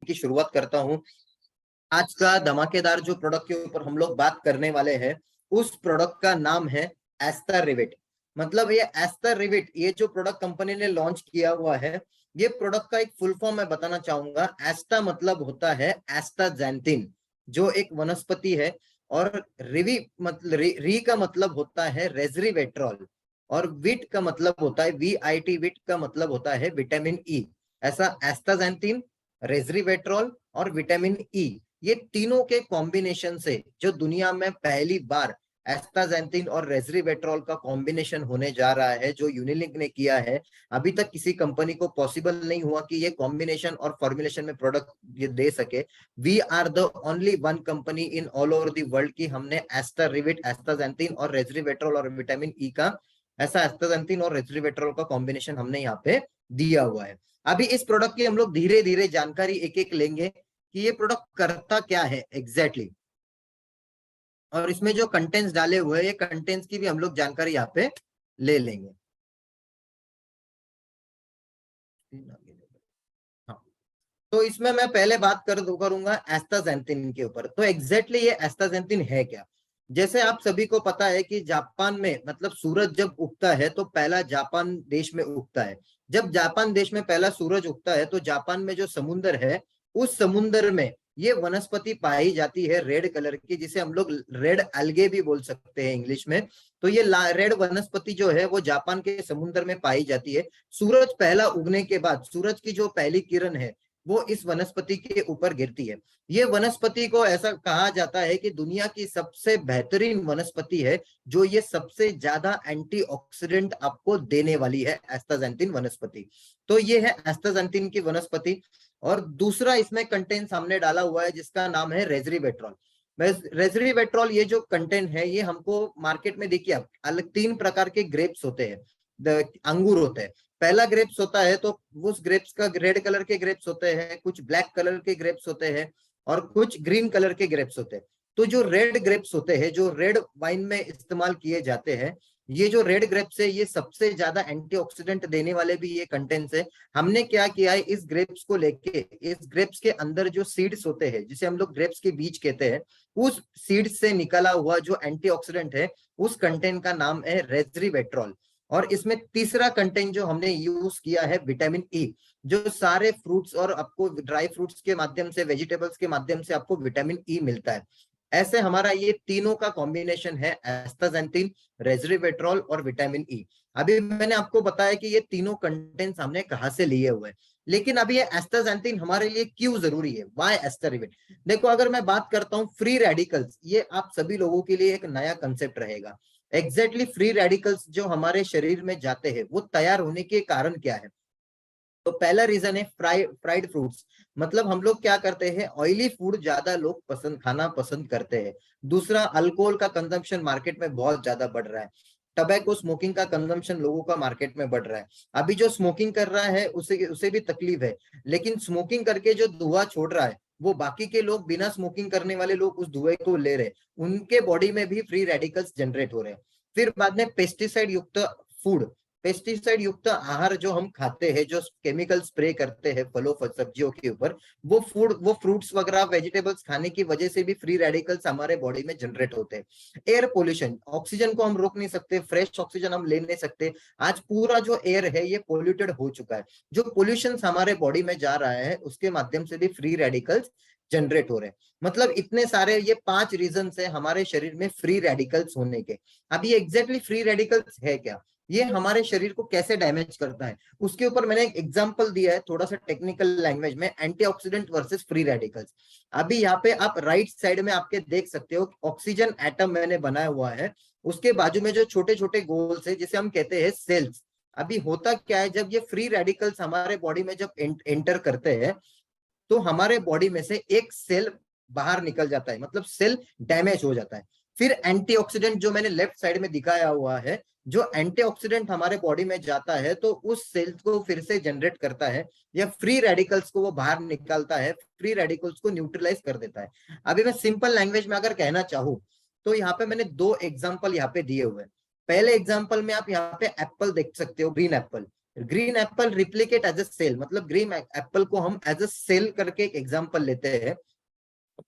की शुरुआत करता हूँ। आज का धमाकेदार जो प्रोडक्ट के ऊपर हम लोग बात करने वाले हैं, उस प्रोडक्ट का नाम है एस्था रिवेट। मतलब ये एस्था रिवेट, ये जो प्रोडक्ट कंपनी ने लॉन्च किया हुआ है, ये प्रोडक्ट का एक फुल फॉर्म मैं बताना चाहूंगा। एस्था मतलब होता है एस्टाजेंथिन, जो एक वनस्पति है। और रिवी मतलब री का मतलब होता है रेजरीवेट्रॉल, और विट का मतलब होता है VIT, विट का मतलब होता है विटामिन ई। ऐसा एस्टाजेंथिन, रेजरीवेट्रॉल और विटामिन ई, ये तीनों के कॉम्बिनेशन से जो दुनिया में पहली बार एस्टाजेंथिन और रेजरीवेट्रॉल का कॉम्बिनेशन होने जा रहा है, जो यूनिलिंक ने किया है। अभी तक किसी कंपनी को पॉसिबल नहीं हुआ कि ये कॉम्बिनेशन और फॉर्मुलेशन में प्रोडक्ट ये दे सके। We are the only one company in all over the world की हमने एस्टा रिवेट, एस्टाजेंथिन और रेजरीवेट्रॉल और विटामिन ई का, ऐसा एस्टाजेंथिन और रेजरीवेट्रॉल का कॉम्बिनेशन हमने यहाँ पे दिया हुआ है। अभी इस प्रोडक्ट की हम लोग धीरे धीरे जानकारी एक एक लेंगे कि ये प्रोडक्ट करता क्या है एग्जैक्टली, और इसमें जो कंटेंट्स डाले हुए हैं, ये कंटेंट्स की भी हम लोग जानकारी यहाँ पे ले लेंगे। हाँ, तो इसमें मैं पहले बात करूंगा एस्टाजेंथिन के ऊपर। तो एग्जैक्टली ये एस्टाजेंथिन है क्या? जैसे आप सभी को पता है कि जापान में, मतलब सूरज जब उगता है तो पहला जापान देश में उगता है। जब जापान देश में पहला सूरज उगता है तो जापान में जो समुंदर है, उस समुंदर में ये वनस्पति पाई जाती है रेड कलर की, जिसे हम लोग रेड अलगे भी बोल सकते हैं इंग्लिश में। तो ये रेड वनस्पति जो है वो जापान के समुंदर में पाई जाती है। सूरज पहला उगने के बाद सूरज की जो पहली किरण है वो इस वनस्पति के ऊपर गिरती है। ये वनस्पति को ऐसा कहा जाता है कि दुनिया की सबसे बेहतरीन वनस्पति है, जो ये सबसे ज्यादा एंटीऑक्सीडेंट आपको देने वाली है, एस्टाजेंथिन वनस्पति। तो ये है एस्टाजेंथिन की वनस्पति। और दूसरा इसमें कंटेंट सामने डाला हुआ है जिसका नाम है रेजरीवेट्रॉल। रेजरीवेट्रॉल, ये जो कंटेंट है ये हमको मार्केट में देखिए अलग 3 प्रकार के ग्रेप्स होते हैं, अंगूर होते हैं। पहला ग्रेप्स होता है तो उस ग्रेप्स का रेड कलर के ग्रेप्स होते हैं, कुछ ब्लैक कलर के ग्रेप्स होते हैं और कुछ ग्रीन कलर के ग्रेप्स होते हैं। तो जो रेड ग्रेप्स होते हैं, जो रेड वाइन में इस्तेमाल किए जाते हैं, ये जो रेड ग्रेप्स है ये सबसे ज्यादा एंटीऑक्सीडेंट देने वाले भी ये कंटेंट्स है। हमने क्या किया है, इस ग्रेप्स को लेके, इस ग्रेप्स के अंदर जो सीड्स होते हैं, जिसे हम लोग ग्रेप्स के बीज कहते हैं, उस सीड्स से निकला हुआ जो एंटीऑक्सीडेंट है, उस कंटेंट का नाम है रेजरीवेट्रॉल। और इसमें तीसरा कंटेंट जो हमने यूज किया है विटामिन ई, जो सारे फ्रूट्स और आपको ड्राई फ्रूट्स के माध्यम से, वेजिटेबल्स के माध्यम से आपको विटामिन ई मिलता है। ऐसे हमारा ये तीनों का कॉम्बिनेशन है एस्टाजेंथिन, रेजरीवेट्रॉल और विटामिन ई। अभी मैंने आपको बताया कि ये तीनों कंटेंट्स हमने कहाँ से लिए हुए हैं, लेकिन अभी ये एस्टाजेंथिन हमारे लिए क्यों जरूरी है, व्हाई एस्टा रिवेट? देखो, अगर मैं बात करता हूँ फ्री रेडिकल्स, ये आप सभी लोगों के लिए एक नया कंसेप्ट रहेगा। एग्जैक्टली फ्री रेडिकल्स जो हमारे शरीर में जाते हैं, वो तैयार होने के कारण क्या है? तो पहला रीजन है फ्राइड फ्रूट्स। मतलब हम लोग क्या करते हैं, ऑयली फूड ज्यादा लोग खाना पसंद करते हैं। दूसरा, अल्कोहल का कंजम्पशन मार्केट में बहुत ज्यादा बढ़ रहा है। टबैको स्मोकिंग का कंजम्पशन लोगों का मार्केट में बढ़ रहा है। अभी जो स्मोकिंग कर रहा है उसे उसे भी तकलीफ है, लेकिन स्मोकिंग करके जो धुआं छोड़ रहा है, वो बाकी के लोग, बिना स्मोकिंग करने वाले लोग उस धुएं को ले रहे, उनके बॉडी में भी फ्री रेडिकल्स जनरेट हो रहे हैं। फिर बाद में पेस्टिसाइड युक्त फूड, पेस्टिसाइड युक्त आहार जो हम खाते हैं, जो केमिकल स्प्रे करते हैं फलों सब्जियों के ऊपर, वो फूड, वो फ्रूट्स वगैरह वेजिटेबल्स खाने की वजह से भी फ्री रेडिकल्स हमारे बॉडी में जनरेट होते हैं। एयर पोल्यूशन, ऑक्सीजन को हम रोक नहीं सकते, फ्रेश ऑक्सीजन हम ले नहीं सकते। आज पूरा जो एयर है ये पोल्यूटेड हो चुका है। जो पोल्यूशन हमारे बॉडी में जा रहा है उसके माध्यम से भी फ्री रेडिकल्स जनरेट हो रहे हैं। मतलब इतने सारे, ये 5 रीजन है हमारे शरीर में फ्री रेडिकल्स होने के। अब ये एग्जैक्टली फ्री रेडिकल्स है क्या, ये हमारे शरीर को कैसे डैमेज करता है, उसके ऊपर मैंने एक एग्जांपल दिया है थोड़ा सा टेक्निकल लैंग्वेज में, एंटीऑक्सीडेंट वर्सेस फ्री रेडिकल्स। अभी यहाँ पे आप राइट साइड में आपके देख सकते हो, ऑक्सीजन एटम मैंने बनाया हुआ है, उसके बाजू में जो छोटे छोटे गोल्स है जिसे हम कहते हैं सेल्स। अभी होता क्या है, जब ये फ्री रेडिकल्स हमारे बॉडी में जब एंटर करते हैं, तो हमारे बॉडी में से एक सेल बाहर निकल जाता है, मतलब सेल डैमेज हो जाता है। फिर एंटीऑक्सीडेंट जो मैंने लेफ्ट साइड में दिखाया हुआ है, जो एंटीऑक्सीडेंट हमारे बॉडी में जाता है तो उस सेल्स को फिर से जनरेट करता है, या फ्री रेडिकल्स को वो बाहर निकालता है, फ्री रेडिकल्स को न्यूट्रलाइज कर देता है। अभी मैं सिंपल लैंग्वेज में अगर कहना चाहूँ, तो यहाँ पे मैंने 2 एग्जाम्पल यहाँ पे दिए हुए हैं। पहले एग्जाम्पल में आप यहाँ पे एप्पल देख सकते हो, green apple. Green apple replicate as a cell, मतलब ग्रीन एप्पल को हम एज अ सेल करके एक एग्जांपल लेते हैं।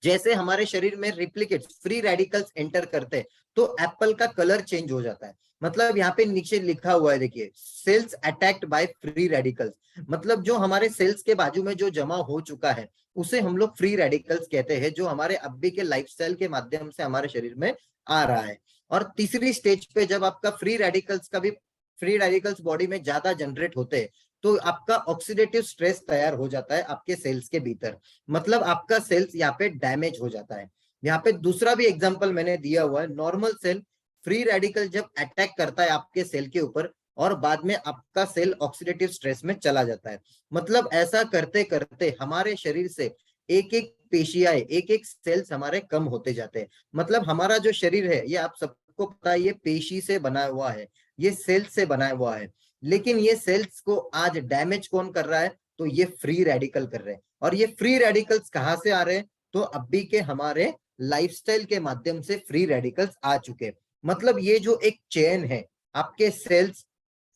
जैसे हमारे शरीर में रिप्लिकेट फ्री रेडिकल्स एंटर करते हैं तो एप्पल का कलर चेंज हो जाता है। मतलब यहाँ पे नीचे लिखा हुआ है, देखिए, cells attacked by free radicals, मतलब जो हमारे सेल्स के बाजू में जो जमा हो चुका है उसे हम लोग फ्री रेडिकल्स कहते हैं, जो हमारे अभी के लाइफस्टाइल के माध्यम से हमारे शरीर में आ रहा है। और तीसरी स्टेज पे जब आपका फ्री रेडिकल्स बॉडी में ज्यादा जनरेट होते हैं तो आपका ऑक्सीडेटिव स्ट्रेस तैयार हो जाता है आपके सेल्स के भीतर, मतलब आपका सेल्स यहाँ पे डैमेज हो जाता है। यहाँ पे दूसरा भी एग्जांपल मैंने दिया हुआ है, नॉर्मल सेल फ्री रेडिकल जब अटैक करता है आपके सेल के ऊपर और बाद में आपका सेल ऑक्सीडेटिव स्ट्रेस में चला जाता है। मतलब ऐसा करते करते हमारे शरीर से एक एक पेशियाएं, एक एक सेल्स हमारे कम होते जाते हैं। मतलब हमारा जो शरीर है ये आप सबको पता है ये पेशी से बना हुआ है, ये सेल्स से बना हुआ है, लेकिन ये सेल्स को आज डैमेज कौन कर रहा है, तो ये फ्री रेडिकल कर रहे हैं। और ये फ्री रेडिकल्स कहाँ से आ रहे हैं, तो अभी के हमारे लाइफस्टाइल के माध्यम से फ्री रेडिकल्स आ चुके हैं। मतलब ये जो एक चेन है, आपके सेल्स,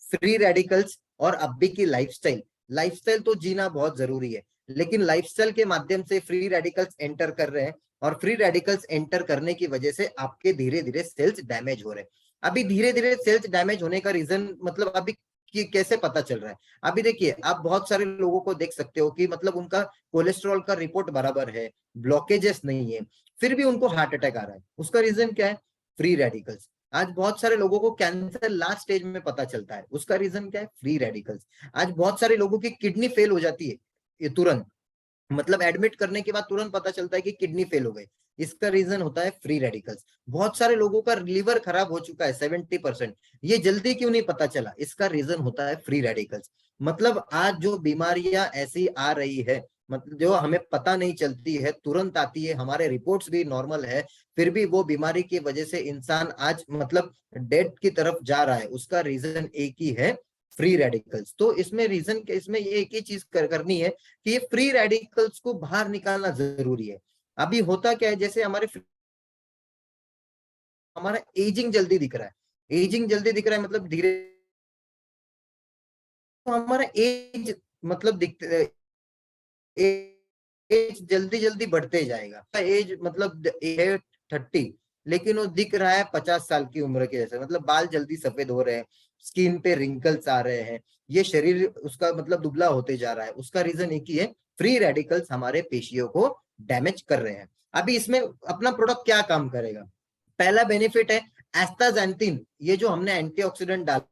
फ्री रेडिकल्स और अभी की लाइफस्टाइल, लाइफस्टाइल तो जीना बहुत जरूरी है, लेकिन लाइफस्टाइल के माध्यम से फ्री रेडिकल्स एंटर कर रहे हैं और फ्री रेडिकल्स एंटर करने की वजह से आपके धीरे धीरे सेल्स डैमेज हो रहे हैं। अभी धीरे धीरे सेल्स डैमेज होने का रीजन मतलब अभी कि कैसे पता चल रहा है, अभी देखिए आप बहुत सारे लोगों को देख सकते हो कि मतलब उनका कोलेस्ट्रॉल का रिपोर्ट बराबर है, ब्लॉकेजेस नहीं है, फिर भी उनको हार्ट अटैक आ रहा है। उसका रीजन क्या है, फ्री रेडिकल्स। आज बहुत सारे लोगों को कैंसर लास्ट स्टेज में पता चलता है, उसका रीजन क्या है, फ्री रेडिकल्स। आज बहुत सारे लोगों की किडनी फेल हो जाती है ये तुरंत, मतलब एडमिट करने के बाद तुरंत पता चलता है कि किडनी फेल हो गई, इसका रीजन होता है फ्री रेडिकल्स। बहुत सारे लोगों का लिवर खराब हो चुका है 70%, ये जल्दी क्यों नहीं पता चला, इसका रीजन होता है फ्री रेडिकल्स। मतलब आज जो बीमारियां ऐसी आ रही है, मतलब जो हमें पता नहीं चलती है, तुरंत आती है, हमारे रिपोर्ट्स भी नॉर्मल है, फिर भी वो बीमारी की वजह से इंसान आज मतलब डेथ की तरफ जा रहा है, उसका रीजन एक ही है, फ्री रेडिकल्स। तो इसमें रीजन, इसमें ये एक ही चीज करनी है कि ये फ्री रेडिकल्स को बाहर निकालना जरूरी है। अभी होता क्या है, जैसे हमारा एजिंग जल्दी दिख रहा है, एजिंग जल्दी दिख रहा है मतलब धीरे, तो हमारा एज मतलब एज जल्दी जल्दी बढ़ते जाएगा, एज मतलब है 30, लेकिन वो दिख रहा है 50 साल की उम्र के जैसे, मतलब बाल जल्दी सफेद हो रहे हैं, स्किन पे रिंकल्स आ रहे हैं, ये शरीर उसका मतलब दुबला होते जा रहा है। उसका रीजन एक ही है, फ्री रेडिकल्स हमारे पेशियों को डैमेज कर रहे हैं। अभी इसमें अपना प्रोडक्ट क्या काम करेगा, पहला बेनिफिट है एस्टाजेंथिन, ये जो हमने एंटीऑक्सीडेंट डाला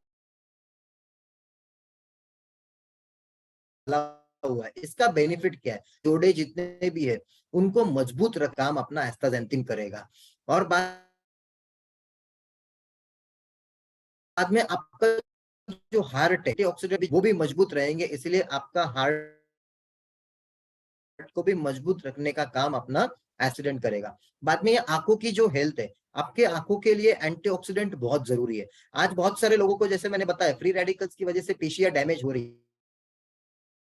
हुआ है, इसका बेनिफिट क्या है, जोड़े जितने भी है उनको मजबूत काम अपना एस्टाजेंथिन करेगा। और बाद में आपका जो हार्ट है, ऑक्सीडेंट वो भी मजबूत रहेंगे, इसलिए आपका हार्ट को भी मजबूत रखने का काम अपना एस्टिडेंट करेगा। बाद में ये आंखों की जो हेल्थ है, आपके आंखों के लिए एंटीऑक्सीडेंट बहुत जरूरी है। आज बहुत सारे लोगों को, जैसे मैंने बताया, फ्री रेडिकल्स की वजह से पेशियां डैमेज हो रही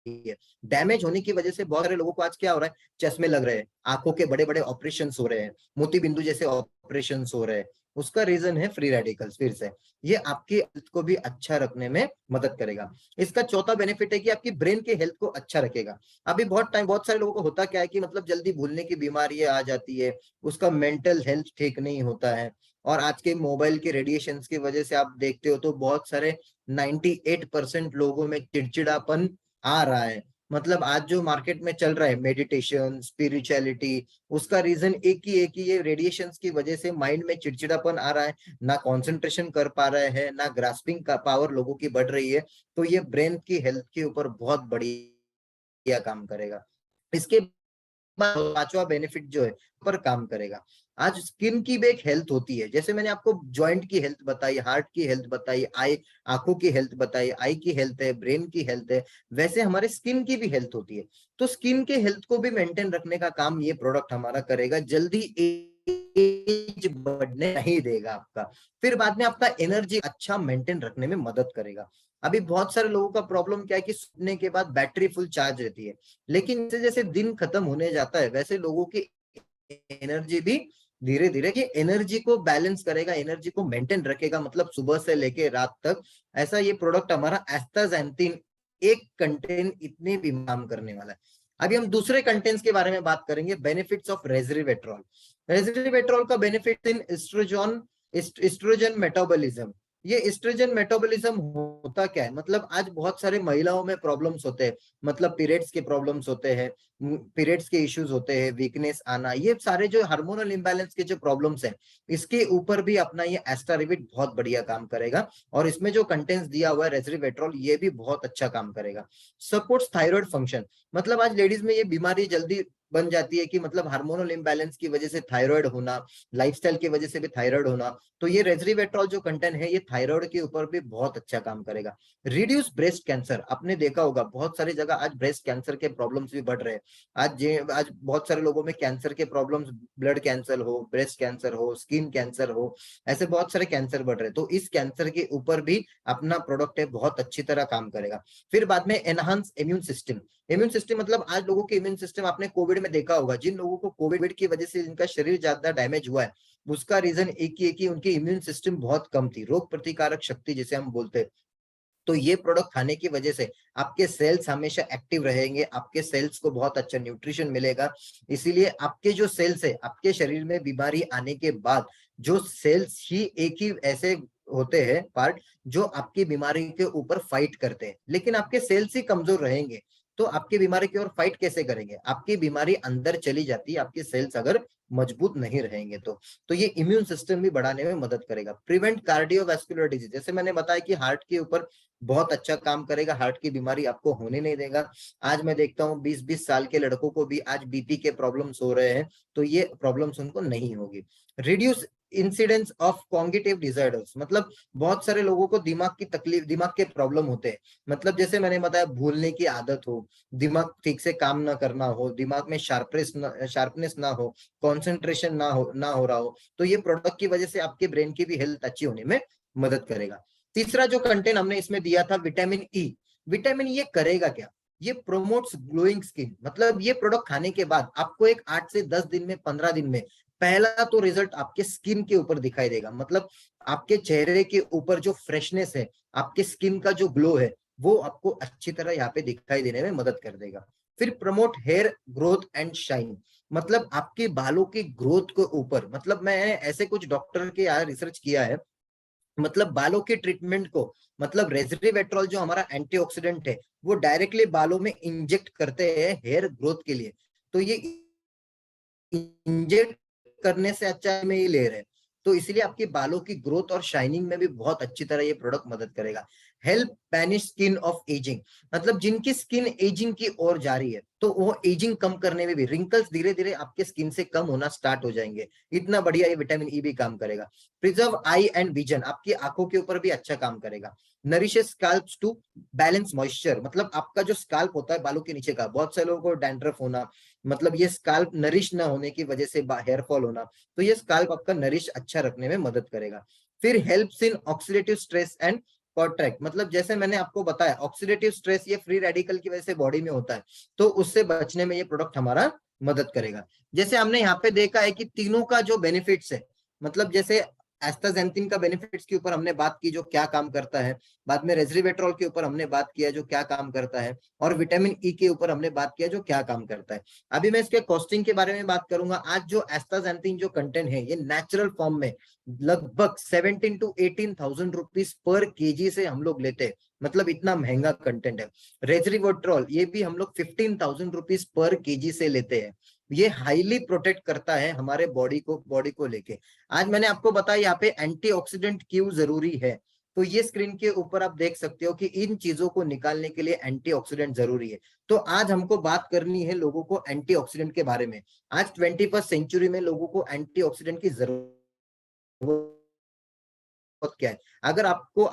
है, डैमेज होने की वजह से बहुत सारे लोगों को आज क्या हो रहा है, चश्मे लग रहे हैं, आंखों के बड़े बड़े ऑपरेशन हो रहे हैं, मोती बिंदु जैसे ऑपरेशन हो रहे हैं, उसका रीजन है फ्री रेडिकल्स। फिर से ये आपकी हेल्थ को भी अच्छा रखने में मदद करेगा। इसका चौथा बेनिफिट है कि आपकी ब्रेन के हेल्थ को अच्छा रखेगा। अभी बहुत सारे लोगों को होता क्या है कि मतलब जल्दी भूलने की बीमारी आ जाती है, उसका मेंटल हेल्थ ठीक नहीं होता है, और आज के मोबाइल के रेडिएशन की वजह से आप देखते हो तो बहुत सारे 98% लोगों में चिड़चिड़ापन आ रहा है। मतलब आज जो मार्केट में चल रहा है मेडिटेशन, स्पिरिचुअलिटी, उसका रीजन एक ही ये रेडिएशंस की वजह से माइंड में चिड़चिड़ापन आ रहा है, ना कंसंट्रेशन कर पा रहे हैं, ना ग्रास्पिंग का पावर लोगों की बढ़ रही है। तो ये ब्रेन की हेल्थ के ऊपर बहुत बढ़िया काम करेगा। इसके पांचवा बेनिफिट जो है पर काम करेगा। आज स्किन की भी एक हेल्थ होती है, जैसे मैंने आपको जॉइंट की हेल्थ बताई, हार्ट की हेल्थ बताई, आई आंखों की हेल्थ बताई, आई की हेल्थ है, ब्रेन की हेल्थ है, वैसे हमारे स्किन की भी हेल्थ होती है। तो स्किन के हेल्थ को भी मेंटेन रखने का काम ये प्रोडक्ट हमारा करेगा, जल्दी एज बढ़ने नहीं देगा आपका। फिर बाद में आपका एनर्जी अच्छा मेंटेन रखने में मदद करेगा। अभी बहुत सारे लोगों का प्रॉब्लम क्या है कि सोने के बाद बैटरी फुल चार्ज रहती है, लेकिन जैसे जैसे दिन खत्म होने जाता है वैसे लोगों की एनर्जी भी धीरे धीरे कि एनर्जी को बैलेंस करेगा, एनर्जी को मेंटेन रखेगा, मतलब सुबह से लेके रात तक। ऐसा ये प्रोडक्ट हमारा एस्टाजेंथिन एक कंटेंट इतने भी काम करने वाला है। अभी हम दूसरे कंटेंट्स के बारे में बात करेंगे, बेनिफिट्स ऑफ रेसवेट्रॉल। रेसवेट्रॉल का बेनिफिट इन एस्ट्रोजन मेटाबॉलिज्म। ये एस्ट्रोजन मेटाबॉलिज्म होता क्या है, मतलब आज बहुत सारे महिलाओं में प्रॉब्लम्स होते हैं, मतलब पीरियड्स के प्रॉब्लम्स होते हैं, पीरियड्स के इश्यूज होते हैं, वीकनेस आना, ये सारे जो हार्मोनल इंबैलेंस के जो प्रॉब्लम्स हैं, इसके ऊपर भी अपना ये एस्टारिविट बहुत बढ़िया काम करेगा। और इसमें जो कंटेंट्स दिया हुआ है रेसवेट्रॉल, ये भी बहुत अच्छा काम करेगा। सपोर्ट्स थायराइड फंक्शन, मतलब आज लेडीज में ये बीमारी जल्दी बन जाती है कि मतलब हार्मोनल इंबैलेंस की वजह से थायराइड होना, लाइफस्टाइल की वजह से भी थायराइड होना, तो ये रेसवेट्रॉल जो कंटेंट है ये थायराइड के ऊपर भी बहुत अच्छा काम करेगा। रिड्यूस ब्रेस्ट कैंसर, आपने देखा होगा बहुत सारी जगह आज ब्रेस्ट कैंसर के प्रॉब्लम्स भी बढ़ रहे हैं। आज बहुत सारे लोगों में कैंसर के प्रॉब्लम्स, ब्लड कैंसर हो, ब्रेस्ट कैंसर हो, स्किन कैंसर हो, ऐसे बहुत सारे कैंसर बढ़ रहे हैं। तो इस कैंसर के ऊपर भी अपना प्रोडक्ट है बहुत अच्छी तरह काम करेगा। फिर बाद में enhance immune system. Immune system मतलब आज लोगों के इम्यून सिस्टम, आपने कोविड में देखा होगा, जिन लोगों को कोविड की वजह से जिनका शरीर ज्यादा डैमेज हुआ है, उसका रीजन एक ही है कि उनकी इम्यून सिस्टम बहुत कम थी, रोग प्रतिकारक शक्ति जिसे हम बोलते हैं। तो ये प्रोडक्ट खाने की वजह से आपके सेल्स हमेशा एक्टिव रहेंगे, आपके सेल्स को बहुत अच्छा न्यूट्रिशन मिलेगा। इसीलिए आपके जो सेल्स है, आपके शरीर में बीमारी आने के बाद जो सेल्स ही एक ही ऐसे होते हैं पार्ट जो आपकी बीमारी के ऊपर फाइट करते हैं, लेकिन आपके सेल्स ही कमजोर रहेंगे तो आपकी बीमारी की ओर फाइट कैसे करेंगे? आपकी बीमारी अंदर चली जाती है, आपके सेल्स अगर मजबूत नहीं रहेंगे तो ये इम्यून सिस्टम भी बढ़ाने में मदद करेगा। प्रिवेंट कार्डियोवैस्कुलर डिजीज, जैसे मैंने बताया कि हार्ट के ऊपर बहुत अच्छा काम करेगा, हार्ट की बीमारी आपको होने नहीं देगा। आज मैं देखता हूँ 20-20 साल के लड़कों को भी आज बीपी के प्रॉब्लम्स हो रहे हैं, तो ये प्रॉब्लम्स उनको नहीं होगी। Reduce incidence of cognitive disorders, मतलब बहुत सारे लोगों को दिमाग की तकलीफ, दिमाग के प्रॉब्लम होते हैं, मतलब जैसे मैंने बताया भूलने की आदत हो, दिमाग ठीक से काम ना करना हो, दिमाग में शार्पनेस ना हो, कंसंट्रेशन ना हो रहा हो, तो ये प्रोडक्ट की वजह से आपके ब्रेन की भी हेल्थ अच्छी होने में मदद करेगा। तीसरा जो कंटेंट हमने इसमें दिया था विटामिन ई। विटामिन ये करेगा क्या? ये प्रोमोट्स ग्लोइंग स्किन, मतलब ये प्रोडक्ट खाने के बाद आपको एक 8 से 10 दिन में, 15 दिन में पहला तो रिजल्ट आपके स्किन के ऊपर दिखाई देगा, मतलब आपके चेहरे के ऊपर जो फ्रेशनेस है, आपके स्किन का जो ग्लो है, वो आपको अच्छी तरह यहाँ पे दिखाई देने में मदद कर देगा। फिर promote hair growth and shine, मतलब आपके बालों की ग्रोथ के ऊपर, मतलब मैं ऐसे कुछ डॉक्टर के यहाँ रिसर्च किया है, मतलब बालों के ट्रीटमेंट को, मतलब रेसवेट्रॉल जो हमारा एंटीऑक्सीडेंट है वो डायरेक्टली बालों में इंजेक्ट करते हैं हेयर ग्रोथ के लिए। तो ये इंजेक्ट करने से अच्छा में ये ले रहे हैं, तो इसलिए आपके बालों की ग्रोथ और शाइनिंग में भी बहुत अच्छी तरह ये प्रोडक्ट मदद करेगा। Help banish skin of ageing, मतलब जिनकी स्किन एजिंग की ओर जा रही है तो वो एजिंग कम करने में भी, रिंकल्स धीरे धीरे आपके स्किन से कम होना स्टार्ट हो जाएंगे, इतना बढ़िया ये विटामिन ई भी काम करेगा। प्रिजर्व आई एंड विजन, आपकी आंखों के ऊपर भी अच्छा काम करेगा। Nourishes scalp to balance moisture, मतलब आपका जो स्कैल्प होता है बालों के नीचे का, बहुत से लोगों को डैंड्रफ होना, मतलब ये स्कैल्प नरिश ना होने की वजह से हेयर फॉल होना, तो ये स्कैल्प आपका नरिश अच्छा रखने में मदद करेगा। फिर helps in oxidative stress and contract, मतलब जैसे मैंने आपको बताया ऑक्सीडेटिव स्ट्रेस ये फ्री रेडिकल की वजह से बॉडी में होता है, तो उससे बचने में ये प्रोडक्ट हमारा मदद करेगा। जैसे हमने यहाँ पे देखा है कि तीनों का जो बेनिफिट्स है, मतलब जैसे एस्टाजेंथिन का बेनिफिट्स के ऊपर हमने बात की जो क्या काम करता है, बाद में रेसवेट्रॉल के ऊपर हमने बात किया जो क्या काम करता है, और विटामिन ई के ऊपर हमने बात किया जो क्या काम करता है। अभी मैं इसके कॉस्टिंग के बारे में बात करूंगा। आज जो एस्टाजेंथिन जो कंटेंट है ये नेचुरल फॉर्म में लगभग 17 to 18,000 रुपीज पर केजी से हम लोग लेते हैं, मतलब इतना महंगा कंटेंट है। रेसवेट्रॉल ये भी हम लोग 15,000 रुपीज पर केजी से लेते हैं। ये हाईली प्रोटेक्ट करता है हमारे बॉडी को लेके। आज मैंने आपको बताया यहाँ पे एंटीऑक्सीडेंट क्यों जरूरी है, तो ये स्क्रीन के ऊपर आप देख सकते हो कि इन चीजों को निकालने के लिए एंटीऑक्सीडेंट जरूरी है। तो आज हमको बात करनी है लोगों को एंटीऑक्सीडेंट के बारे में। आज 21st सेंचुरी में लोगों को एंटीऑक्सीडेंट की जरूरत क्या है? अगर आपको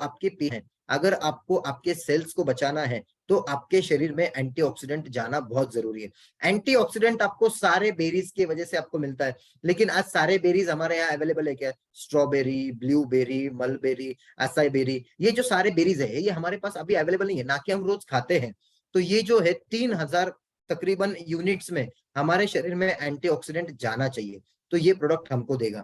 अगर आपको आपके सेल्स को बचाना है तो आपके शरीर में एंटीऑक्सीडेंट जाना बहुत जरूरी है। एंटीऑक्सीडेंट आपको सारे बेरीज की वजह से आपको मिलता है, लेकिन आज सारे बेरीज हमारे यहाँ अवेलेबल है क्या? Strawberry, blueberry, mulberry, acai berry, ये जो सारे बेरीज है ये हमारे पास अभी अवेलेबल नहीं है, ना कि हम रोज खाते हैं। तो ये जो है 3,000 तकरीबन यूनिट्स में हमारे शरीर में एंटीऑक्सीडेंट जाना चाहिए। तो ये प्रोडक्ट हमको देगा।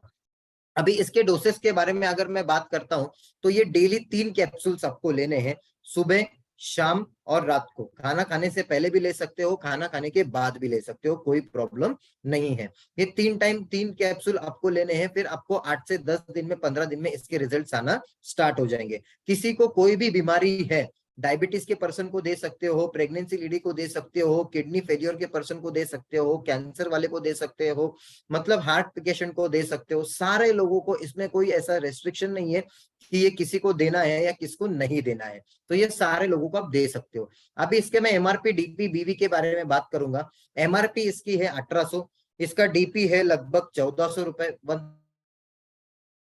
अभी इसके डोसेस के बारे में अगर मैं बात करता हूं तो ये डेली 3 कैप्सूल्स आपको लेने हैं, सुबह, शाम और रात को। खाना खाने से पहले भी ले सकते हो, खाना खाने के बाद भी ले सकते हो, कोई प्रॉब्लम नहीं है। ये 3 टाइम 3 कैप्सूल आपको लेने हैं, फिर आपको 8 से 10 दिन में, 15 दिन में इसके रिजल्ट्स आना स्टार्ट हो जाएंगे। किसी को कोई भी बीमारी है, डायबिटीज के पर्सन को दे सकते हो, प्रेगनेंसी लेडी को दे सकते हो, किडनी फेलियर के पर्सन को दे सकते हो, कैंसर वाले को दे सकते हो, मतलब हार्ट पेशेंट को दे सकते हो, सारे लोगों को। इसमें कोई ऐसा रेस्ट्रिक्शन नहीं है कि ये किसी को देना है या किसको नहीं देना है, तो ये सारे लोगों को आप दे सकते हो। अभी इसके मैं एमआरपी, डीपी, बीवी के बारे में बात करूंगा। एमआरपी इसकी है 1800, इसका डीपी है लगभग 1400 रुपए,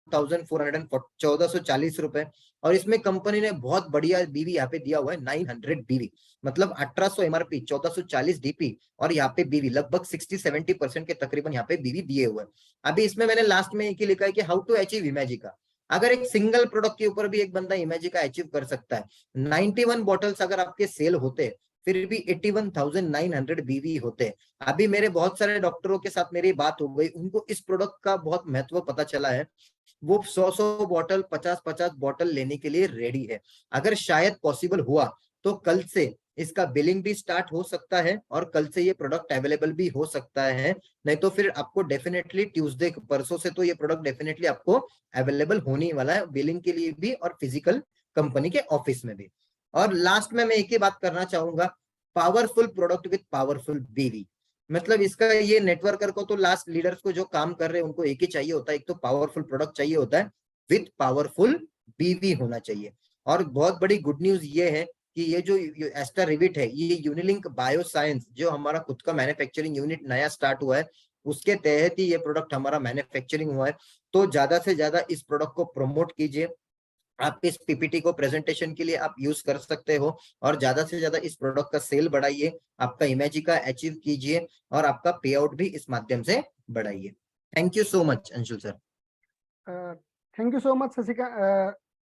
1440 रुपए। और इसमें कंपनी ने बहुत बढ़िया बीवी यहाँ पे दिया हुआ है, 900 बीवी, मतलब 1800 एमआरपी, 1440 डीपी, और यहाँ पे बीवी लगभग 60-70% के तकरीबन यहाँ पे बीवी दिए हुए हैं। अभी इसमें मैंने लास्ट में एक ही लिखा है कि हाउ टू अचीव इमेजिका। अगर एक सिंगल प्रोडक्ट के ऊपर भी एक बंदा इमेजिका अचीव कर सकता है, 91 बॉटल्स अगर आपके सेल होते फिर भी 81,900 बीवी होते। अभी मेरे बहुत सारे डॉक्टरों के साथ मेरी बात हो गई, उनको इस प्रोडक्ट का बहुत महत्व पता चला है, वो 100-100 बॉटल, 50-50 बॉटल लेने के लिए रेडी है। अगर शायद पॉसिबल हुआ तो कल से इसका बिलिंग भी स्टार्ट हो सकता है और कल से ये प्रोडक्ट अवेलेबल भी हो सकता है। नहीं तो फिर आपको डेफिनेटली ट्यूसडे, परसों से तो ये प्रोडक्ट डेफिनेटली आपको अवेलेबल होने वाला है, बिलिंग के लिए भी और फिजिकल कंपनी के ऑफिस में भी। और लास्ट में मैं एक ही बात करना चाहूंगा, पावरफुल प्रोडक्ट विथ पावरफुल बीवी। मतलब इसका ये नेटवर्कर को तो, लास्ट लीडर्स को जो काम कर रहे हैं उनको एक ही चाहिए होता है, एक तो पावरफुल प्रोडक्ट चाहिए होता है विथ पावरफुल बीवी होना चाहिए। और बहुत बड़ी गुड न्यूज ये है कि ये जो एस्टर रिविट है, ये यूनिलिंक बायोसाइंस जो हमारा खुद का मैन्युफैक्चरिंग यूनिट नया स्टार्ट हुआ है, उसके तहत ही ये प्रोडक्ट हमारा मैन्युफैक्चरिंग हुआ है। तो ज्यादा से ज्यादा इस प्रोडक्ट को प्रमोट कीजिए। आप इस पीपीटी को प्रेजेंटेशन के लिए आप यूज कर सकते हो, और ज्यादा से ज्यादा इस प्रोडक्ट का सेल बढ़ाइए, आपका इमेजिका अचीव कीजिए, और आपका पे आउट भी इस माध्यम से बढ़ाइए। Thank you so much Anshul sir. Thank you so much Shashika,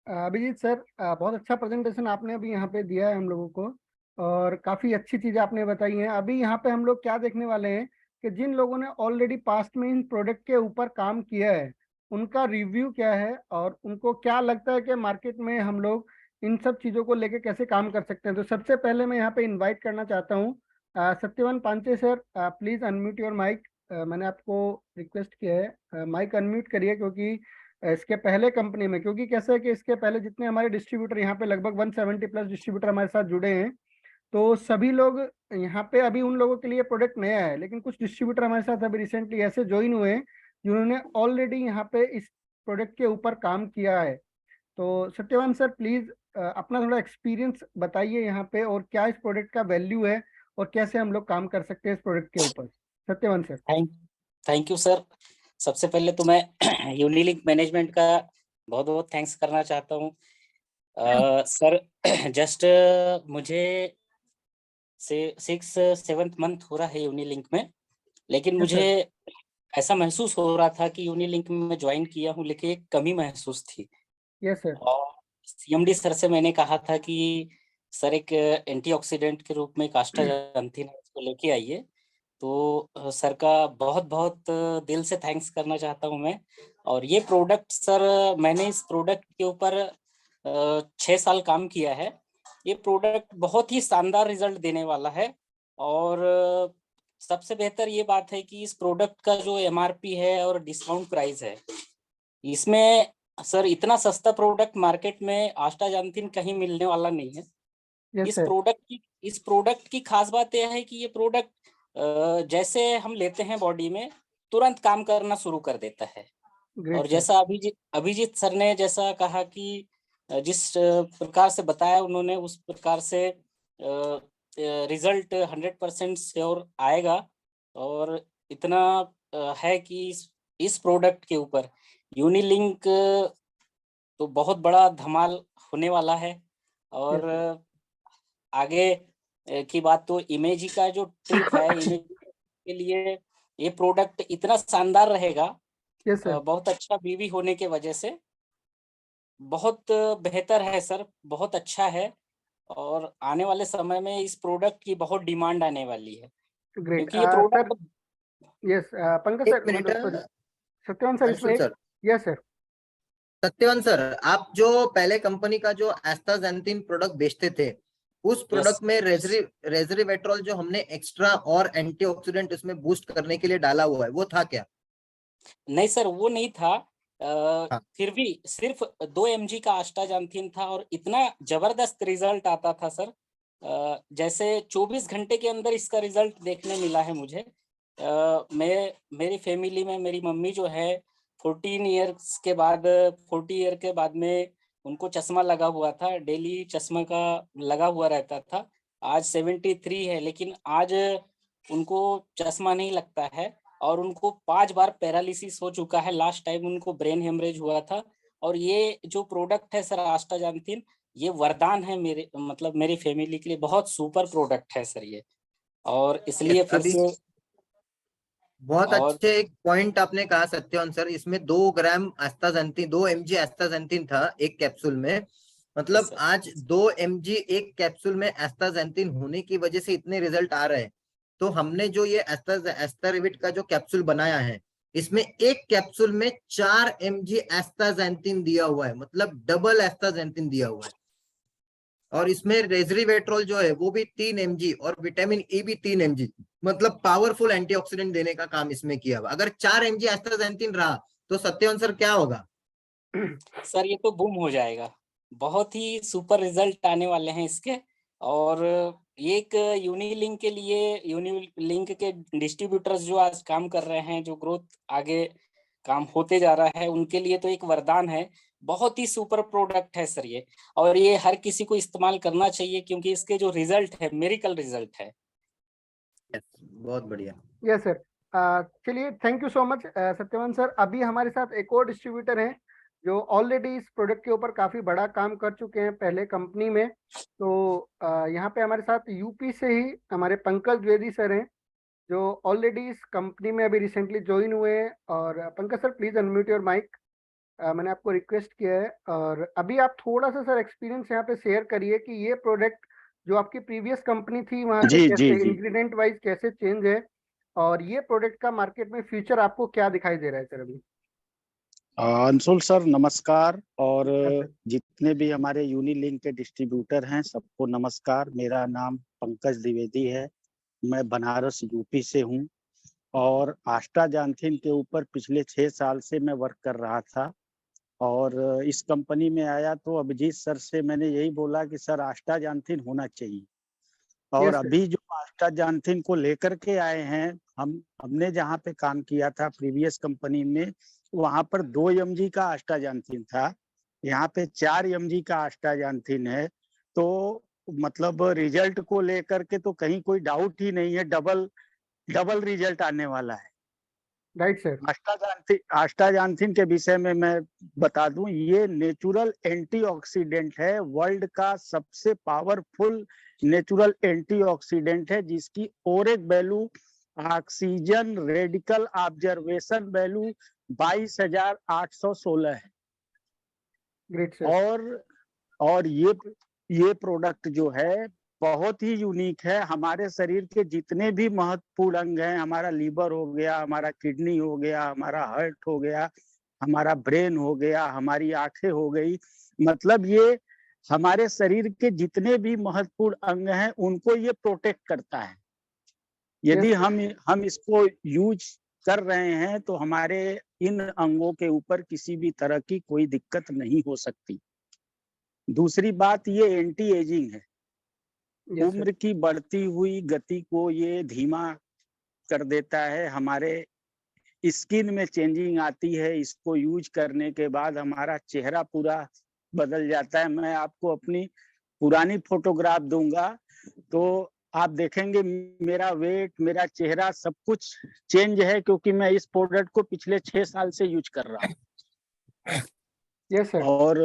Abhijit sir, बहुत अच्छा प्रेजेंटेशन आपने अभी यहाँ पे दिया है हम लोगों को, और काफी अच्छी चीजें आपने बताई हैं। अभी यहाँ पे हम लोग क्या देखने वाले हैं कि जिन लोगों ने ऑलरेडी पास्ट में इन प्रोडक्ट के ऊपर काम किया है, उनका रिव्यू क्या है और उनको क्या लगता है कि मार्केट में हम लोग इन सब चीजों को लेके कैसे काम कर सकते हैं। तो सबसे पहले मैं यहाँ पे इन्वाइट करना चाहता हूँ Satyawan Panche sir, please unmute your mic. मैंने आपको रिक्वेस्ट किया है, माइक अनम्यूट करिए, क्योंकि इसके पहले कंपनी में, क्योंकि कैसा है कि इसके पहले जितने हमारे डिस्ट्रीब्यूटर यहाँ पे लगभग 170 प्लस डिस्ट्रीब्यूटर हमारे साथ जुड़े हैं, तो सभी लोग यहाँ पे, अभी उन लोगों के लिए प्रोडक्ट नया है, लेकिन कुछ डिस्ट्रीब्यूटर हमारे साथ अभी रिसेंटली ऐसे ज्वाइन हुए हैं जिन्होंने ऑलरेडी यहाँ पे इस प्रोडक्ट के ऊपर काम किया है। तो सत्यवान सर प्लीज अपना थोड़ा एक्सपीरियंस बताइए यहाँ पे, और क्या इस प्रोडक्ट का वैल्यू है और कैसे हम लोग काम कर सकते हैं इस प्रोडक्ट के ऊपर। Satyavan sir. Thank you sir. सबसे पहले तो मैं यूनिलिंक मैनेजमेंट का बहुत बहुत थैंक्स करना चाहता हूँ। सर जस्ट मुझे से 6-7 मंथ हो रहा है यूनिलिंक में, लेकिन मुझे ऐसा महसूस हो रहा था कि यूनिलिंक में मैं ज्वाइन किया हूँ लेकिन एक कमी महसूस थी। Yes sir. और सीएमडी सर से मैंने कहा था कि सर एक एंटीऑक्सीडेंट के रूप में एक आस्टाजेंथिन है, इसको लेके आइए। तो सर का बहुत बहुत दिल से थैंक्स करना चाहता हूँ मैं। और ये प्रोडक्ट सर, मैंने इस प्रोडक्ट के ऊपर 6 साल काम किया है। ये प्रोडक्ट बहुत ही शानदार रिजल्ट देने वाला है। और सबसे बेहतर ये बात है कि इस प्रोडक्ट का जो एमआरपी है और डिस्काउंट प्राइस है, इसमें सर इतना सस्ता प्रोडक्ट मार्केट में आस्टाजेंथिन कहीं मिलने वाला नहीं है। Yes sir. इस प्रोडक्ट की खास बात यह है कि ये प्रोडक्ट जैसे हम लेते हैं बॉडी में तुरंत काम करना शुरू कर देता है। और जैसा अभिजीत सर ने जैसा कहा कि जिस प्रकार से बताया उन्होंने, उस प्रकार से रिजल्ट 100% श्योर आएगा। और इतना है कि इस प्रोडक्ट के ऊपर यूनिलिंक तो बहुत बड़ा धमाल होने वाला है। और आगे की बात तो इमेजिका जो ट्रिप है, इमेजिका के लिए ये प्रोडक्ट इतना शानदार रहेगा। बहुत अच्छा बीवी होने के वजह से बहुत बेहतर है सर, बहुत अच्छा है। और आने वाले समय में इस प्रोडक्ट की बहुत डिमांड आने वाली है, ग्रेट क्योंकि ये प्रोडक्ट यस पंकज एक सर, मिनट मतलब सत्यवान सर इसमें Anshul sir, yes sir. Satyavan sir, आप जो पहले कंपनी का जो एस्टाजेंथिन प्रोडक्ट बेचते थे, उस यस प्रोडक्ट में रेजरिवेट्रोल जो हमने एक्स्ट्रा और एंटीऑक्सीडेंट उसमें बूस्ट करने के लिए डाला हुआ है, वो था क्या? नहीं सर, वो नहीं था। हाँ। फिर भी सिर्फ 2 mg का आस्टाजेंथिन था और इतना जबरदस्त रिजल्ट आता था सर। जैसे 24 घंटे के अंदर इसका रिजल्ट देखने मिला है मुझे। मेरी फैमिली में मेरी मम्मी जो है 14 ईयर्स के बाद 40 ईयर के बाद में उनको चश्मा लगा हुआ था, डेली चश्मा का लगा हुआ रहता था। आज 73 है, लेकिन आज उनको चश्मा नहीं लगता है और उनको 5 बार पैरालिसिस हो चुका है। लास्ट टाइम उनको ब्रेन हेमरेज हुआ था। और ये जो प्रोडक्ट है सर आस्टाजेंथिन, ये वरदान है मेरे, मतलब मेरी फैमिली के लिए बहुत सुपर प्रोडक्ट है सर ये। और इसलिए फिर अभी से बहुत और अच्छे एक पॉइंट आपने कहा सत्यवान सर, इसमें 2 ग्राम एस्टाजेंथिन, 2 mg एस्टाजेंथिन था एक कैप्सूल में। यस मतलब सर, आज 2 mg एक कैप्सूल में एस्टाजेंथिन होने की वजह से इतने रिजल्ट आ रहे हैं। तो हमने जो ये एस्टारिविट का जो कैप्सूल बनाया है, इसमें एक कैप्सूल में 4 mg एस्टाजेंथिन दिया हुआ है, मतलब डबल एस्टाजेंथिन दिया हुआ है। और इसमें रेजरिवेट्रोल जो है वो भी 3 mg और विटामिन ई भी 3 mg, मतलब पावरफुल एंटीऑक्सीडेंट देने का काम इसमें किया हुआ। अगर 4 mg एस्ट्राजेंथिन रहा तो सत्यवान सर क्या होगा? सर ये तो बूम हो जाएगा। बहुत ही सुपर रिजल्ट आने वाले हैं इसके। और एक यूनिलिंक के लिए, यूनिलिंक के डिस्ट्रीब्यूटर्स जो आज काम कर रहे हैं, जो ग्रोथ आगे काम होते जा रहा है, उनके लिए तो एक वरदान है। बहुत ही सुपर प्रोडक्ट है सर ये। और ये हर किसी को इस्तेमाल करना चाहिए क्योंकि इसके जो रिजल्ट है, मेरिकल रिजल्ट है। बहुत बढ़िया। Yes sir. चलिए, thank you so much Satyawan sir. अभी हमारे साथ एक और डिस्ट्रीब्यूटर हैं जो ऑलरेडी इस प्रोडक्ट के ऊपर काफी बड़ा काम कर चुके हैं पहले कंपनी में। तो यहाँ पे हमारे साथ यूपी से ही हमारे पंकज द्विवेदी सर हैं, जो ऑलरेडी इस कंपनी में अभी रिसेंटली ज्वाइन हुए हैं। और Pankaj sir, please unmute your mic. मैंने आपको रिक्वेस्ट किया है। और अभी आप थोड़ा सा सर एक्सपीरियंस यहाँ पे शेयर करिए कि ये प्रोडक्ट जो आपकी प्रीवियस कंपनी थी वहाँ से जी जी कैसे जी इंग्रेडिएंट वाइज कैसे चेंज है, और ये प्रोडक्ट का मार्केट में फ्यूचर आपको क्या दिखाई दे रहा है सर अभी? अंशुल सर नमस्कार, और हाँ सर। जितने भी हमारे यूनिलिंक के डिस्ट्रीब्यूटर हैं सबको नमस्कार। मेरा नाम पंकज द्विवेदी है, मैं बनारस यूपी से हूं और आस्टाजेंथिन के ऊपर पिछले 6 साल से मैं वर्क कर रहा था। और इस कंपनी में आया तो अभिजीत सर से मैंने यही बोला कि सर आस्टाजेंथिन होना चाहिए। और यस सर। अभी जो आस्टाजेंथिन को लेकर के आए हैं, हमने जहाँ पे काम किया था प्रीवियस कंपनी में, वहां पर 2 mg का आस्टाजेंथिन था, यहाँ पे 4 mg का आस्टाजेंथिन है। तो मतलब रिजल्ट को लेकर के तो कहीं कोई डाउट ही नहीं है, डबल डबल रिजल्ट आने वाला है। Right sir. आस्टाजेंथिन के विषय में मैं बता दूं, ये नेचुरल एंटीऑक्सीडेंट है, वर्ल्ड का सबसे पावरफुल नेचुरल एंटीऑक्सीडेंट है, जिसकी Oric value, oxygen radical observation value 22,816 है। Great sir. और ये प्रोडक्ट जो है बहुत ही यूनिक है। हमारे शरीर के जितने भी महत्वपूर्ण अंग हैं, हमारा लीवर हो गया, हमारा किडनी हो गया, हमारा हार्ट हो गया, हमारा ब्रेन हो गया, हमारी आंखें हो गई, मतलब ये हमारे शरीर के जितने भी महत्वपूर्ण अंग हैं उनको ये प्रोटेक्ट करता है। यदि हम इसको यूज कर रहे हैं तो हमारे इन अंगों के ऊपर किसी भी तरह की कोई दिक्कत नहीं हो सकती। दूसरी बात, ये एंटी एजिंग है, यस उम्र की बढ़ती हुई गति को ये धीमा कर देता है, हमारे स्किन में चेंजिंग आती है, इसको यूज करने के बाद हमारा चेहरा पूरा बदल जाता है। मैं आपको अपनी पुरानी फोटोग्राफ दूंगा तो आप देखेंगे मेरा वेट, मेरा चेहरा सब कुछ चेंज है, क्योंकि मैं इस प्रोडक्ट को पिछले 6 साल से यूज कर रहा हूँ। Yes sir. और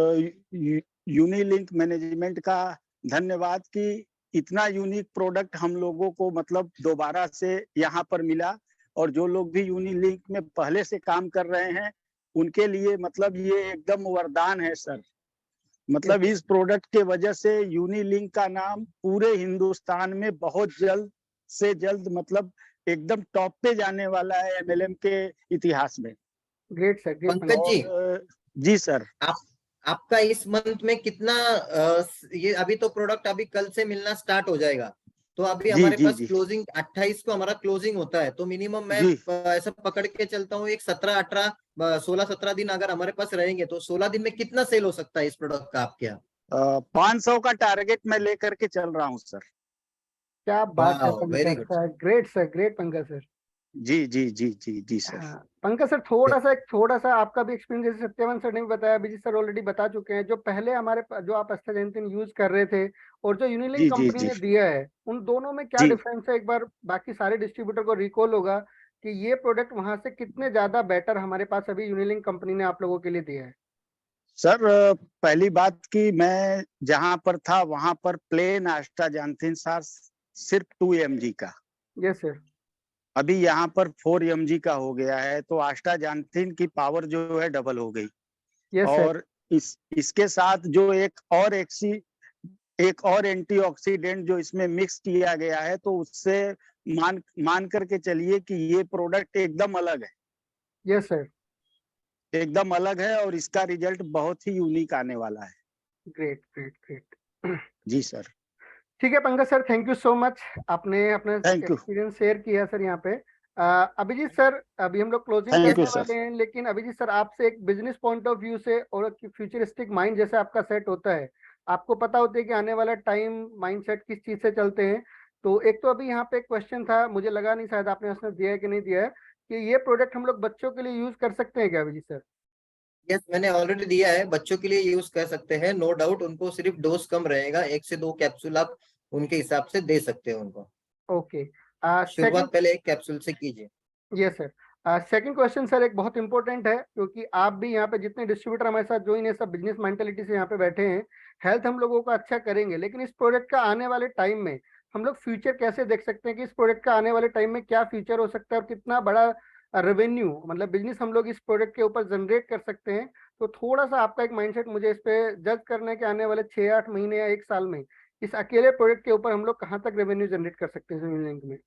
यूनिलिंक मैनेजमेंट का धन्यवाद कि इतना यूनिक प्रोडक्ट हम लोगों को मतलब दोबारा से यहाँ पर मिला। और जो लोग भी यूनिलिंक में पहले से काम कर रहे हैं उनके लिए मतलब ये एकदम वरदान है सर। मतलब इस प्रोडक्ट के वजह से यूनिलिंक का नाम पूरे हिंदुस्तान में बहुत जल्द से जल्द मतलब एकदम टॉप पे जाने वाला है एमएलएम के इतिहास में। Great sir, great Pankaj ji, और जी सर, आपका इस मंथ में कितना ये अभी तो प्रोडक्ट अभी कल से मिलना स्टार्ट हो जाएगा, तो अभी जी हमारे जी पास जी क्लोजिंग 28 को हमारा क्लोजिंग होता है, तो मिनिमम मैं जी ऐसा पकड़ के चलता हूँ एक 17-18 16-17 दिन अगर हमारे पास रहेंगे तो 16 दिन में कितना सेल हो सकता है इस प्रोडक्ट का आपके यहाँ? 500 का टारगेट मैं लेकर के चल रहा हूँ सर। क्या बात है वाह, very Pankaj good. Sir, great sir, great Pankaj sir. जी जी जी जी जी सर। हाँ पंकज सर, थोड़ा सा आपका भी एक्सपीरियंस, जैसे सत्यवान सर ने भी बताया, अभिजीत सर ऑलरेडी बता चुके हैं, जो पहले जो आप एस्टाजेंथिन यूज कर रहे थे और जो यूनिलिंक जी जी कंपनी जी ने दिया है, उन दोनों में क्या जी डिफरेंस है? एक बार बाकी सारे डिस्ट्रीब्यूटर को रिकॉल होगा कि ये प्रोडक्ट वहां से कितने ज्यादा बेटर हमारे पास अभी यूनिलिंक कंपनी ने आप लोगों के लिए दिया है। सर, पहली बात कि मैं जहां पर था वहां पर प्लेन आस्टाजेंथिन सर सिर्फ 2 mg का, यस सर। अभी यहाँ पर 4 mg का हो गया है, तो आस्टाजेंथिन की पावर जो है डबल हो गई। Yes sir. और इसके साथ जो एक और एंटीऑक्सीडेंट जो इसमें मिक्स किया गया है, तो उससे मान करके चलिए कि ये प्रोडक्ट एकदम अलग है, यस सर। एकदम अलग है, और इसका रिजल्ट बहुत ही यूनिक आने वाला है। Great great great. जी सर, ठीक है Pankaj sir, thank you so much, आपने अपना थैंक यू, एक्सपीरियंस शेयर किया सर यहाँ पे। अभिजीत सर, अभी हम लोग क्लोजिंग थैंक यू करने सर। वाले हैं, लेकिन अभिजीत सर आपसे एक बिजनेस पॉइंट ऑफ व्यू से और फ्यूचरिस्टिक माइंड जैसे आपका सेट होता है, आपको पता होता है कि आने वाला टाइम माइंडसेट किस चीज से चलते हैं, तो एक तो अभी यहाँ पे एक क्वेश्चन था, मुझे लगा नहीं शायद आपने उसने दिया है कि नहीं दिया है, कि ये प्रोडक्ट हम लोग बच्चों के लिए यूज कर सकते हैं क्या अभिजीत सर? यस, मैंने ऑलरेडी दिया है, बच्चों के लिए यूज कर सकते हैं, नो डाउट। उनको सिर्फ डोज कम रहेगा, 1 से 2 कैप्सूल आप उनके हिसाब से दे सकते हैं उनको। ओके। शुरुआत सेकंड, पहले 1 कैप्सूल से कीजिए। Yes sir. Second question sir, एक बहुत इंपॉर्टेंट है, क्योंकि आप भी यहाँ पे जितने डिस्ट्रीब्यूटर हमारे साथ ज्वाइन है, सब बिजनेस मेंटेलिटी से यहाँ पे बैठे हैं, हेल्थ हम लोगों का अच्छा करेंगे, लेकिन इस प्रोडक्ट का आने वाले टाइम में हम लोग फ्यूचर कैसे देख सकते हैं कि इस प्रोडक्ट का आने वाले टाइम में क्या फ्यूचर हो सकता है और कितना बड़ा रेवेन्यू, मतलब बिजनेस हम लोग इस प्रोडक्ट के ऊपर जनरेट कर सकते हैं? तो थोड़ा सा आपका एक माइंडसेट मुझे इस पे जज करना है कि आने वाले 6-8 महीने या 1 साल में इस अकेले प्रोडक्ट के ऊपर हम लोग कहाँ तक रेवेन्यू जनरेट कर सकते हैं लिंक में।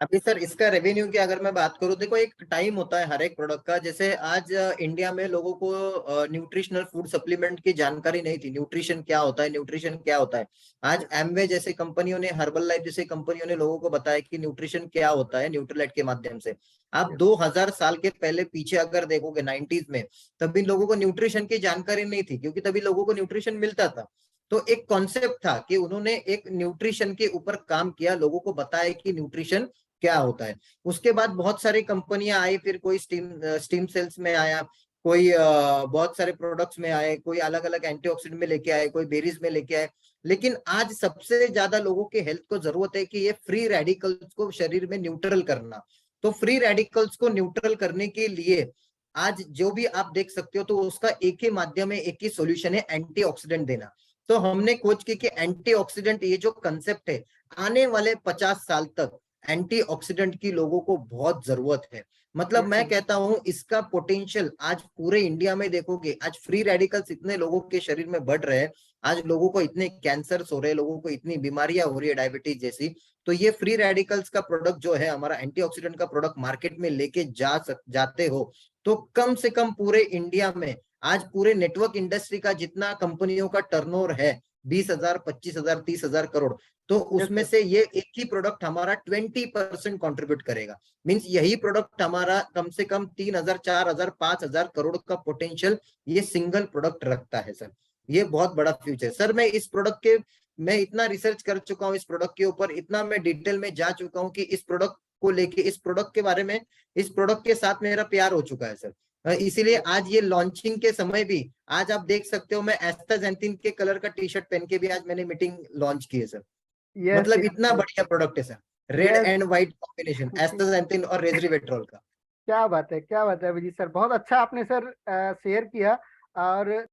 अभी सर इसका रेवेन्यू की अगर मैं बात करूं, देखो एक टाइम होता है हर एक प्रोडक्ट का। जैसे आज इंडिया में लोगों को न्यूट्रिशनल फूड सप्लीमेंट की जानकारी नहीं थी, न्यूट्रिशन क्या होता है, न्यूट्रिशन क्या होता है। आज एमवे जैसे कंपनियों ने, हर्बल लाइफ जैसे कंपनियों ने लोगों को बताया कि न्यूट्रिशन क्या होता है, न्यूट्रीलाइट के माध्यम से। आप 2000 साल के पहले पीछे अगर देखोगे 90s में, तभी लोगों को न्यूट्रिशन की जानकारी नहीं थी, क्योंकि तभी लोगों को न्यूट्रिशन मिलता था। तो एक कॉन्सेप्ट था कि उन्होंने एक न्यूट्रिशन के ऊपर काम किया, लोगों को बताया कि न्यूट्रिशन क्या होता है। उसके बाद बहुत सारी कंपनियां आई, फिर कोई स्टीम सेल्स में आया, कोई बहुत सारे प्रोडक्ट्स में आए, कोई अलग अलग एंटीऑक्सीडेंट में लेके आए, कोई बेरीज में लेके आए। लेकिन आज सबसे ज्यादा लोगों के हेल्थ को जरूरत है कि ये फ्री रेडिकल्स को शरीर में न्यूट्रल करना। तो फ्री रेडिकल्स को न्यूट्रल करने के लिए आज जो भी आप देख सकते हो, तो उसका एक ही माध्यम है, एक ही सोल्यूशन है, एंटीऑक्सीडेंट देना। तो हमने खोज की कि एंटीऑक्सीडेंट ये जो कंसेप्ट है, आने वाले 50 साल तक एंटीऑक्सीडेंट की लोगों को बहुत जरूरत है। मतलब मैं कहता हूं इसका पोटेंशियल आज पूरे इंडिया में देखोगे, आज फ्री रेडिकल्स इतने लोगों के शरीर में बढ़ रहे हैं, आज लोगों को इतने कैंसर हो रहे हैं, लोगों को इतनी बीमारियां हो रही है, डायबिटीज जैसी। तो ये फ्री रेडिकल्स का प्रोडक्ट जो है, हमारा एंटीऑक्सीडेंट का प्रोडक्ट मार्केट में लेके जाते हो, तो कम से कम पूरे इंडिया में आज पूरे नेटवर्क इंडस्ट्री का जितना कंपनियों का टर्नओवर है, 20,000, 25,000, 30,000 करोड़, तो उसमें से ये एक ही प्रोडक्ट हमारा 20% कंट्रीब्यूट करेगा। मींस यही प्रोडक्ट हमारा कम से कम 3,000, 4,000, 5,000 करोड़ का पोटेंशियल ये सिंगल प्रोडक्ट रखता है सर। ये बहुत बड़ा फ्यूचर सर। मैं इतना रिसर्च कर चुका हूँ इस प्रोडक्ट के ऊपर, इतना मैं डिटेल में जा चुका हूँ कि इस प्रोडक्ट को लेके, इस प्रोडक्ट के बारे में, इस प्रोडक्ट के साथ मेरा प्यार हो चुका है सर। इसीलिए आज ये लॉन्चिंग के समय भी, आज आप देख सकते हो मैं एस्टाजेंथिन के कलर का टी शर्ट पहन के भी आज मैंने मीटिंग लॉन्च की है सर। मतलब इतना बढ़िया प्रोडक्ट है sir, red and white combination, astaxanthin और रेसवेट्रोल का। क्या बात है, क्या बात है अभिजीत सर, बहुत अच्छा आपने सर शेयर किया। और